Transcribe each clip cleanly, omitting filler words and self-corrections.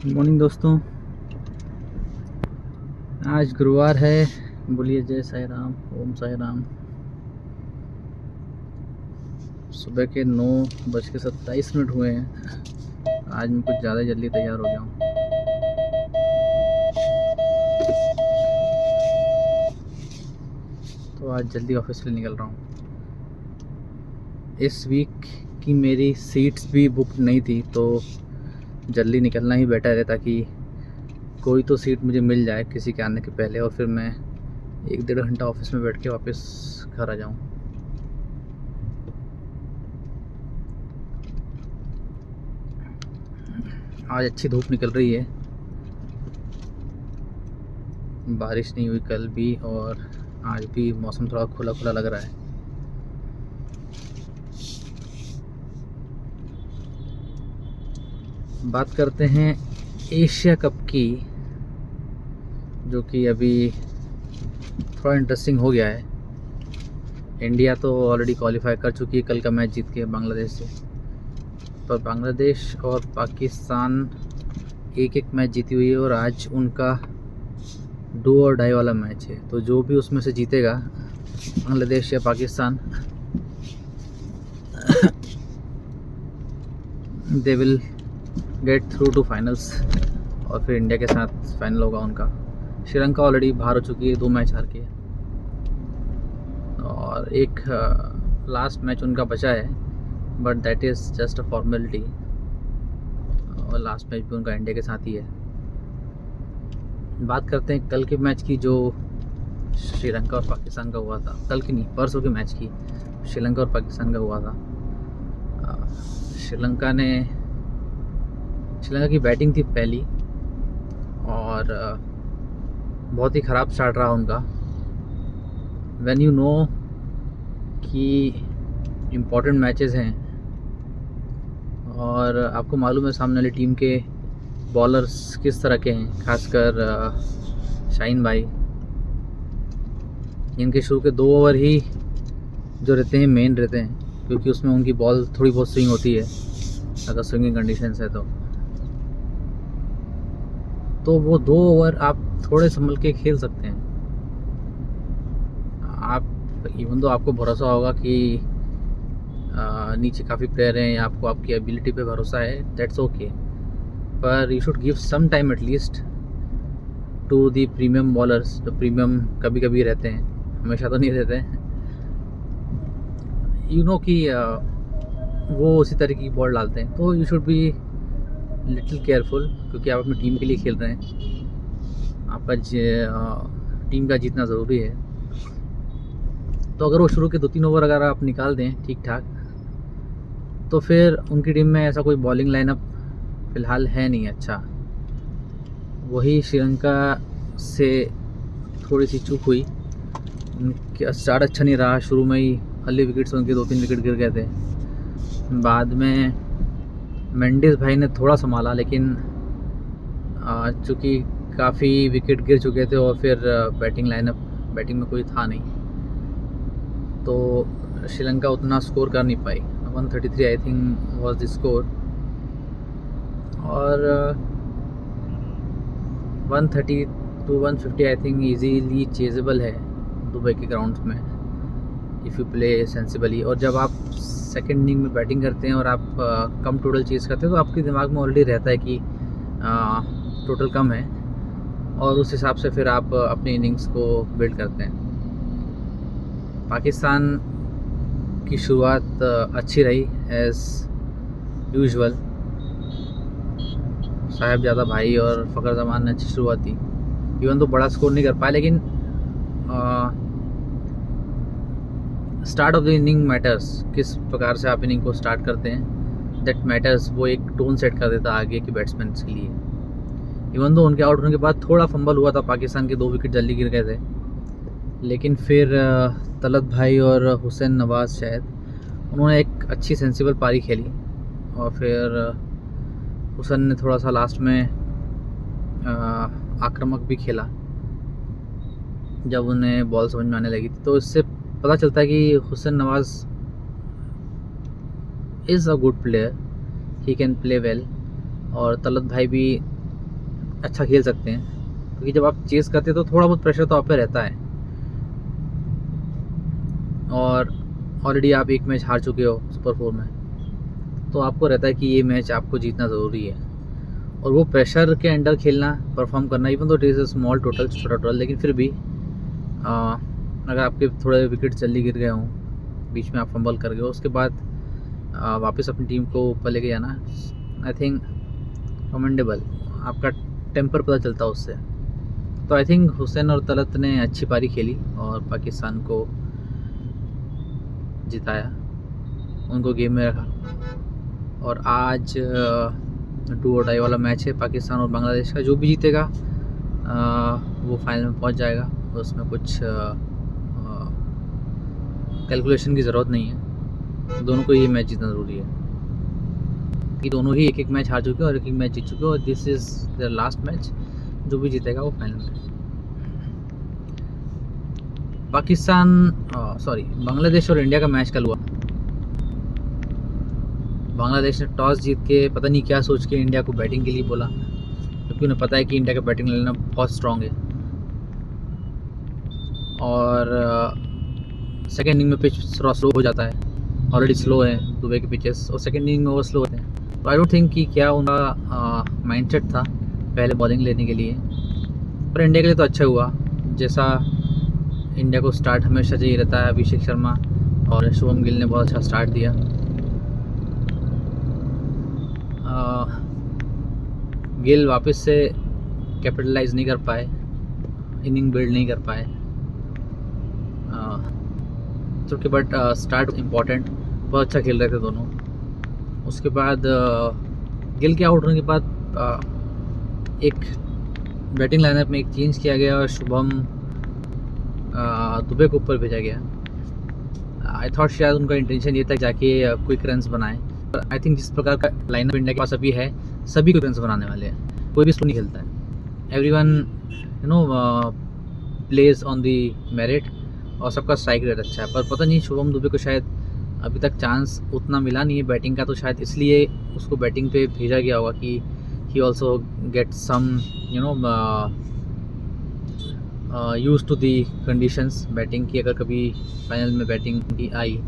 Good morning दोस्तों। आज गुरुवार है। बोलिए जय साई राम, ओम साई राम। सुबह के 9:27 हुए हैं। आज मैं कुछ ज़्यादा जल्दी तैयार हो गया हूँ। तो आज जल्दी ऑफिस के लिए निकल रहा हूँ। इस वीक की मेरी सीट्स भी बुक नहीं थी, तो जल्दी निकलना ही बेटर है, ताकि कोई तो सीट मुझे मिल जाए किसी के आने के पहले, और फिर मैं 1-1.5 घंटा ऑफिस में बैठ के वापस घर आ जाऊँ। आज अच्छी धूप निकल रही है, बारिश नहीं हुई कल भी, और आज भी मौसम थोड़ा खुला खुला लग रहा है। बात करते हैं एशिया कप की, जो कि अभी थोड़ा इंटरेस्टिंग हो गया है। इंडिया तो ऑलरेडी क्वालिफाई कर चुकी है कल का मैच जीत के बांग्लादेश से, पर बांग्लादेश और पाकिस्तान एक मैच जीती हुई है, और आज उनका डू और डाई वाला मैच है। तो जो भी उसमें से जीतेगा, बांग्लादेश या Pakistan, they will get through to finals, और फिर इंडिया के साथ फाइनल होगा उनका। श्रीलंका ऑलरेडी बाहर हो चुकी है 2 मैच हार के, और एक लास्ट मैच उनका बचा है, but that is just a formality, और लास्ट मैच भी उनका इंडिया के साथ ही है। बात करते हैं कल के मैच की, जो श्रीलंका और पाकिस्तान का हुआ था। कल की नहीं, परसों के मैच की, श्रीलंका और पाकिस्तान का हुआ था। श्रीलंका की बैटिंग थी पहली, और बहुत ही ख़राब स्टार्ट रहा उनका। व्हेन यू नो कि इम्पोर्टेंट मैचेस हैं, और आपको मालूम है सामने वाली टीम के बॉलर्स किस तरह के हैं, खासकर शाहीन भाई, इनके शुरू के 2 ओवर ही जो रहते हैं मेन रहते हैं, क्योंकि उसमें उनकी बॉल थोड़ी बहुत स्विंग होती है, अगर स्विंगिंग कंडीशंस है तो वो 2 ओवर आप थोड़े संभल के खेल सकते हैं। आप इवन तो आपको भरोसा होगा कि नीचे काफ़ी प्लेयर हैं, या आपको आपकी एबिलिटी पे भरोसा है, दैट्स ओके, पर you should give some time at least to the premium bowlers. जो प्रीमियम कभी कभी रहते हैं, हमेशा तो नहीं रहते हैं, यू नो कि वो उसी तरह की बॉल डालते हैं। तो you should be little careful, क्योंकि आप अपनी टीम के लिए खेल रहे हैं, आपका टीम का जीतना ज़रूरी है। तो अगर वो शुरू के 2-3 ओवर अगर आप निकाल दें ठीक ठाक, तो फिर उनकी टीम में ऐसा कोई बॉलिंग लाइनअप फ़िलहाल है नहीं अच्छा। वही श्रीलंका से थोड़ी सी चूक हुई, उनका स्टार्ट अच्छा नहीं रहा। शुरू में ही अर्ली विकेट से उनके 2-3 विकेट गिर गए थे। बाद में मेंडिस भाई ने थोड़ा संभाला, लेकिन चूँकि काफ़ी विकेट गिर चुके थे, और फिर बैटिंग में कोई था नहीं, तो श्रीलंका उतना स्कोर कर नहीं पाई। 133 I think was the score, और 130 to 150 I think easily chasable है दुबई के ग्राउंड्स में, इफ़ यू प्ले सेंसिबली। और जब आप सेकेंड इनिंग में बैटिंग करते हैं और आप कम टोटल चेज़ करते हैं, तो आपके दिमाग में ऑलरेडी रहता है कि टोटल कम है, और उस हिसाब से फिर आप अपनी इनिंग्स को बिल्ड करते हैं। पाकिस्तान की शुरुआत अच्छी रही एज़ यूजुअल। साहिबजादा भाई और फ़खर जमान ने अच्छी शुरुआत दी, इवन तो बड़ा स्कोर नहीं कर पाए, लेकिन start of the inning matters. किस प्रकार से आप इनिंग को स्टार्ट करते हैं, दैट मैटर्स। वो एक टोन सेट कर देता आगे के बैट्समैन के लिए। इवन तो उनके आउट होने के बाद थोड़ा फंबल हुआ था, पाकिस्तान के 2 विकेट जल्दी गिर गए थे, लेकिन फिर तलत भाई और हुसैन नवाज शायद, उन्होंने एक अच्छी सेंसिबल पारी खेली, और फिर हुसैन ने थोड़ा सा लास्ट में आक्रामक भी खेला जब उन्हें बॉल समझ में आने लगी थी। तो इससे पता चलता है कि Hussain Nawaz is a good player, he can play well, और तलत भाई भी अच्छा खेल सकते हैं, क्योंकि जब आप चेस करते हैं तो थोड़ा बहुत प्रेशर तो आप पे रहता है, और ऑलरेडी आप एक मैच हार चुके हो सुपर 4 में, तो आपको रहता है कि ये मैच आपको जीतना ज़रूरी है। और वो प्रेशर के अंडर खेलना, परफॉर्म करना, इवन तो it is a small total, छोटा टोटल, लेकिन फिर भी अगर आपके थोड़े विकेट जल्दी गिर गए हों, बीच में आप फंबल कर गए हो, उसके बाद वापस अपनी टीम को ऊपर लेके जाना, आई थिंक कमेंडेबल। आपका टेम्पर पता चलता है उससे। तो आई थिंक हुसैन और तलत ने अच्छी पारी खेली और पाकिस्तान को जिताया, उनको गेम में रखा। और आज डू और डाई वाला मैच है पाकिस्तान और बांग्लादेश का। जो भी जीतेगा वो फाइनल में पहुंच जाएगा, उसमें कुछ कैलकुलेशन की ज़रूरत नहीं है। दोनों को ये मैच जीतना ज़रूरी है, कि दोनों ही एक एक मैच हार चुके हैं और एक एक मैच जीत चुके हैं, और this is the last match. जो भी जीतेगा वो फाइनल में। बांग्लादेश और इंडिया का मैच कल हुआ। बांग्लादेश ने टॉस जीत के पता नहीं क्या सोच के इंडिया को बैटिंग के लिए बोला, क्योंकि उन्हें पता है कि इंडिया का बैटिंग लाइनअप बहुत स्ट्रॉन्ग है। और सेकेंड इनिंग में पिच थोड़ा स्लो हो जाता है, ऑलरेडी स्लो है दुबई के पिचेस, और सेकेंड इनिंग में वो स्लो होते हैं। तो आई डोंट थिंक कि क्या उनका माइंडसेट था पहले बॉलिंग लेने के लिए। पर इंडिया के लिए तो अच्छा हुआ, जैसा इंडिया को स्टार्ट हमेशा चाहिए रहता है। अभिषेक शर्मा और शुभम गिल ने बहुत अच्छा स्टार्ट दिया। गिल वापस से कैपिटलाइज नहीं कर पाए, इनिंग बिल्ड नहीं कर पाए, क्योंकि बट स्टार्ट इम्पॉर्टेंट, बहुत अच्छा खेल रहे थे दोनों। उसके बाद गिल के आउट होने के बाद एक बैटिंग लाइनअप में एक चेंज किया गया और शुभम दुबे को ऊपर भेजा गया। आई थॉट शायद उनका इंटेंशन ये था जाके क्विक रन्स बनाए। आई थिंक जिस प्रकार का लाइनअप इंडिया के पास अभी है, सभी क्विक रन्स बनाने वाले हैं, कोई भी स्लो नहीं खेलता है। Everyone plays on the merit, और सबका स्ट्राइक रेट अच्छा है। पर पता नहीं शुभम दुबे को शायद अभी तक चांस उतना मिला नहीं है बैटिंग का, तो शायद इसलिए उसको बैटिंग पे भेजा गया होगा कि he also get some use to the conditions batting की। अगर कभी फाइनल में बैटिंग की आई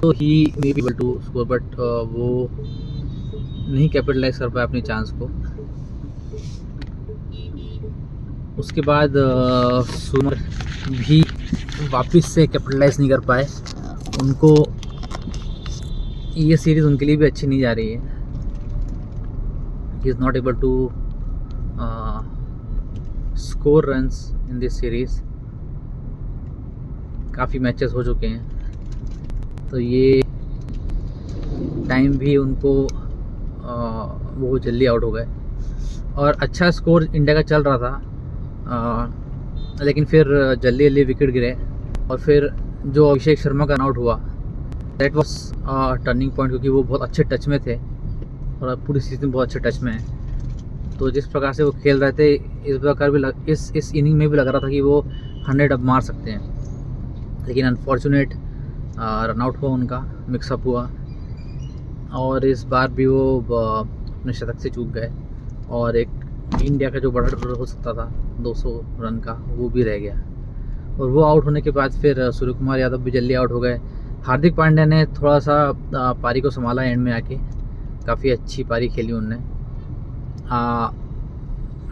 तो he may be able to score, but वो नहीं कैपिटलाइज कर पाया अपनी चांस को। उसके बाद सुमर भी वापस से कैपिटलाइज नहीं कर पाए। उनको ये सीरीज़ उनके लिए भी अच्छी नहीं जा रही है। He is not able to score runs in this series. काफ़ी मैचेस हो चुके हैं, तो ये टाइम भी उनको वो जल्दी आउट हो गए। और अच्छा स्कोर इंडिया का चल रहा था, लेकिन फिर जल्दी जल्दी विकेट गिरे, और फिर जो अभिषेक शर्मा का आउट हुआ, दैट वाज टर्निंग पॉइंट, क्योंकि वो बहुत अच्छे टच में थे और पूरी सीजन बहुत अच्छे टच में है। तो जिस प्रकार से वो खेल रहे थे, इस प्रकार भी इस इनिंग में भी लग रहा था कि वो 100 अब मार सकते हैं, लेकिन अनफॉर्चुनेट रन आउट हुआ उनका, मिक्सअप हुआ, और इस बार भी वो अपने शतक से चूक गए, और एक इंडिया का जो बड़ा टोटल हो सकता था 200 रन का, वो भी रह गया। और वो आउट होने के बाद फिर सूर्य कुमार यादव भी जल्दी आउट हो गए। हार्दिक पांड्या ने थोड़ा सा पारी को संभाला एंड में आके, काफ़ी अच्छी पारी खेली उनने।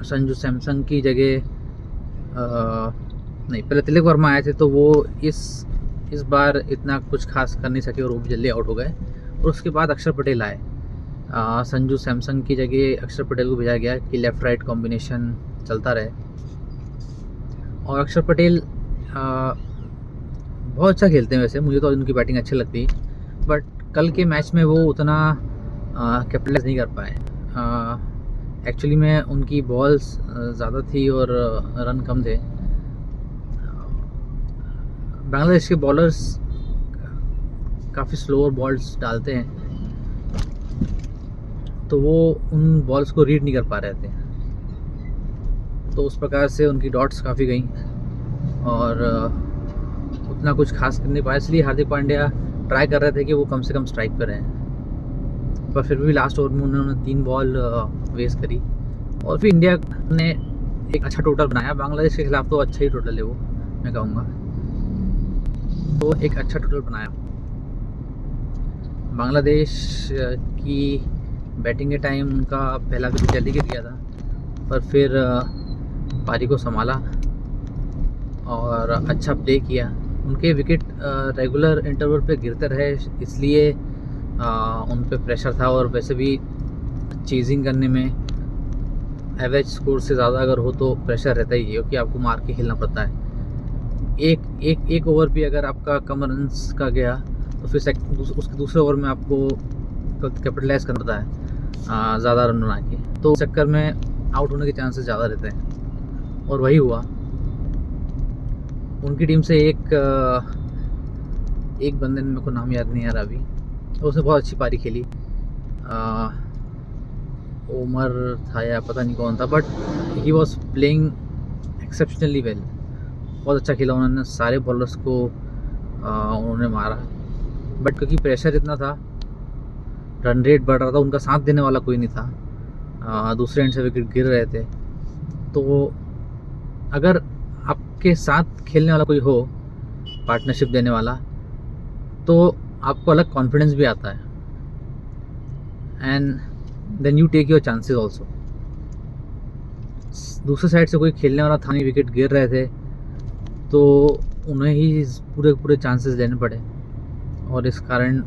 संजू सैमसन की जगह नहीं, पहले तिलक वर्मा आए थे, तो वो इस बार इतना कुछ खास कर नहीं सके और वो भी जल्दी आउट हो गए। और उसके बाद अक्षर पटेल आए। संजू सैमसन की जगह अक्षर पटेल को भेजा गया कि लेफ़्ट राइट कॉम्बिनेशन चलता रहे। और अक्षर पटेल बहुत अच्छा खेलते हैं, वैसे मुझे तो उनकी बैटिंग अच्छी लगती है, बट कल के मैच में वो उतना कैपिटलाइज नहीं कर पाए। एक्चुअली में उनकी बॉल्स ज़्यादा थी और रन कम थे। बांग्लादेश के बॉलर्स काफ़ी स्लोअर बॉल्स डालते हैं, तो वो उन बॉल्स को रीड नहीं कर पा रहे थे, तो उस प्रकार से उनकी डॉट्स काफ़ी गई और उतना कुछ खास कर नहीं पाया। इसलिए हार्दिक पांड्या ट्राई कर रहे थे कि वो कम से कम स्ट्राइक पर रहें, पर फिर भी लास्ट ओवर में उन्होंने 3 बॉल वेस्ट करी और फिर इंडिया ने एक अच्छा टोटल बनाया। बांग्लादेश के खिलाफ तो अच्छा ही टोटल है वो, मैं कहूँगा। तो एक अच्छा टोटल बनाया। बांग्लादेश की बैटिंग के टाइम उनका पहला विकेट जल्दी गिर गया था, पर फिर पारी को संभाला और अच्छा प्ले किया। उनके विकेट रेगुलर इंटरवल पे गिरते रहे, इसलिए उन पे प्रेशर था। और वैसे भी चेजिंग करने में एवरेज स्कोर से ज़्यादा अगर हो तो प्रेशर रहता ही है, क्योंकि आपको मार के खेलना पड़ता है। एक ओवर भी अगर आपका कम रन्स का गया तो फिर उसके दूसरे ओवर में आपको कैपिटलाइज करना पड़ता है ज़्यादा रन बना के, तो उस चक्कर में आउट होने के चांसेस ज़्यादा रहते हैं। और वही हुआ। उनकी टीम से एक बंदे ने, मेरे को नाम याद नहीं आ रहा अभी, तो उसने बहुत अच्छी पारी खेली। उमर था या पता नहीं कौन था, but he was playing exceptionally well. बहुत अच्छा खेला उन्होंने, सारे बॉलर्स को उन्होंने मारा। बट क्योंकि प्रेशर इतना था, रन रेट बढ़ रहा था, उनका साथ देने वाला कोई नहीं था, दूसरे एंड से विकेट गिर रहे थे। तो अगर आपके साथ खेलने वाला कोई हो, पार्टनरशिप देने वाला, तो आपको अलग कॉन्फिडेंस भी आता है, and then you take your chances also. दूसरे साइड से कोई खेलने वाला था नहीं, विकेट गिर रहे थे, तो उन्हें ही पूरे चांसेस लेने पड़े। और इस कारण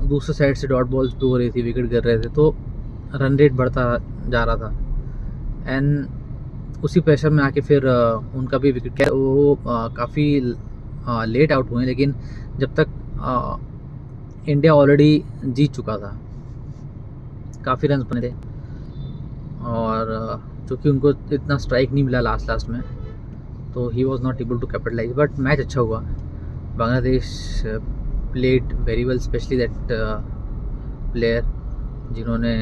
दूसरे साइड से डॉट बॉल्स भी हो रही थी, विकेट गिर रहे थे, तो रन रेट बढ़ता जा रहा था। एंड उसी प्रेशर में आके फिर उनका भी विकेट, वो काफ़ी लेट आउट हुए, लेकिन जब तक इंडिया ऑलरेडी जीत चुका था, काफ़ी रन बने थे, और चूँकि उनको इतना स्ट्राइक नहीं मिला लास्ट में, तो he was not able to capitalise. But match अच्छा हुआ। Bangladesh played very well, specially that player जिन्होंने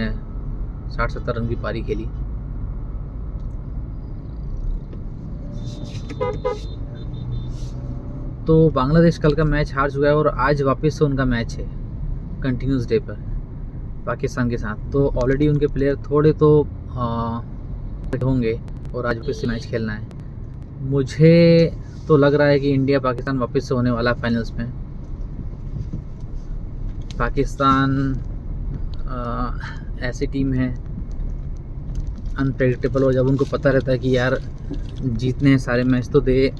60-70 रन की पारी खेली। तो बांग्लादेश कल का मैच हार चुका है, और आज वापस से उनका मैच है कंटिन्यूस डे पर पाकिस्तान के साथ। तो ऑलरेडी उनके प्लेयर थोड़े तो होंगे, और आज वापस से मैच खेलना है। मुझे तो लग रहा है कि इंडिया पाकिस्तान वापस से होने वाला है फाइनल्स में। पाकिस्तान ऐसी टीम है अनप्रेडिक्टेबल, और जब उनको पता रहता है कि यार जीतने हैं सारे मैच, तो they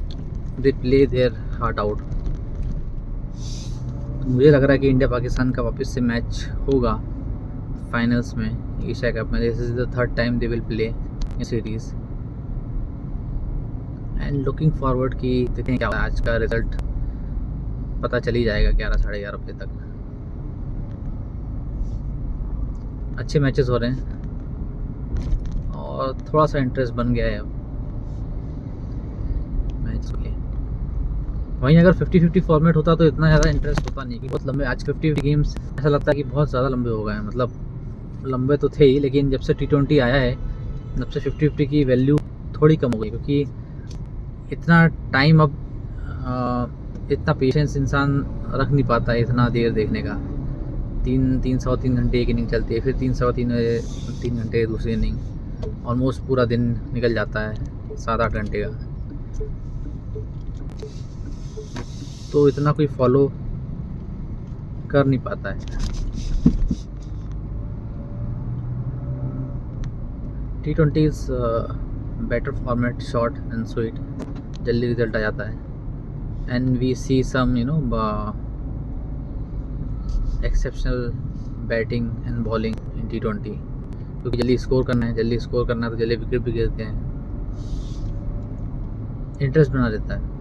play their heart out. तो मुझे लग रहा है कि इंडिया पाकिस्तान का वापस से मैच होगा फाइनल्स में, एशिया कप में। This is the third time they will play in series, and looking forward कि देखें क्या आज का रिज़ल्ट पता चल ही जाएगा 11-11:30 बजे तक। अच्छे मैचेस हो रहे हैं, और थोड़ा सा इंटरेस्ट बन गया है अब मैच के। वहीं अगर 50-50 फॉर्मेट होता तो इतना ज़्यादा इंटरेस्ट होता नहीं, कि बहुत लंबे। आज 50-50 गेम्स ऐसा लगता है कि बहुत ज़्यादा लंबे हो गए हैं। मतलब लंबे तो थे ही, लेकिन जब से T20 आया है, जब से 50-50 की वैल्यू थोड़ी कम हो गई, क्योंकि इतना टाइम अब इतना पेशेंस इंसान रख नहीं पाता है इतना देर देखने का। 3 घंटे एक इनिंग चलती है, फिर 3 घंटे दूसरी इनिंग, ऑलमोस्ट पूरा दिन निकल जाता है 7-8 घंटे का। तो इतना कोई फॉलो कर नहीं पाता है। T20 is better format, short and sweet, जल्दी रिजल्ट आ जाता है, and we see some exceptional batting and bowling in T20, क्योंकि जल्दी स्कोर करना है तो जल्दी विकेट भी गिरते हैं, इंटरेस्ट बना रहता है।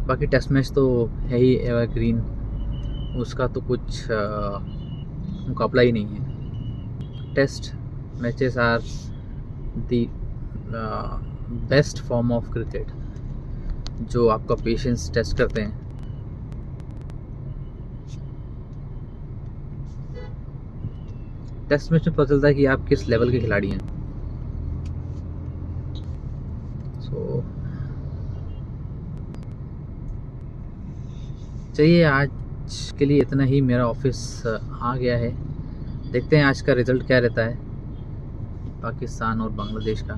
बाकी टेस्ट मैच तो है ही एवरग्रीन, उसका तो कुछ मुकाबला ही नहीं है। Test matches are the best form of cricket, जो आपका पेशेंस टेस्ट करते हैं। टेस्ट मैच में पता चलता है कि आप किस लेवल के खिलाड़ी हैं। चलिए आज आज के लिए इतना ही। मेरा ऑफिस आ गया है, देखते हैं आज का रिज़ल्ट क्या रहता है। पाकिस्तान और बांग्लादेश का,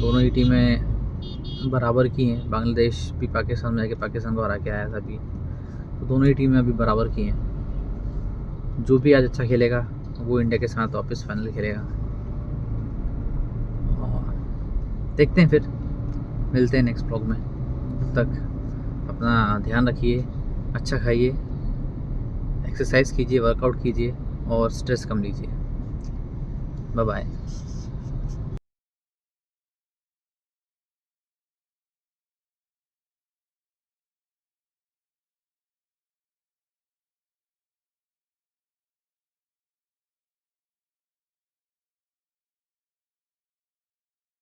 दोनों ही टीमें बराबर की हैं। बांग्लादेश भी पाकिस्तान में जाके पाकिस्तान को हरा के आया था अभी, तो दोनों ही टीमें अभी बराबर की हैं। जो भी आज अच्छा खेलेगा वो इंडिया के साथ वापस फाइनल खेलेगा। और देखते हैं, फिर मिलते हैं नेक्स्ट ब्लॉग में। तब तक अपना ध्यान रखिए, अच्छा खाइए, एक्सरसाइज कीजिए, वर्कआउट कीजिए और स्ट्रेस कम लीजिए। Bye bye.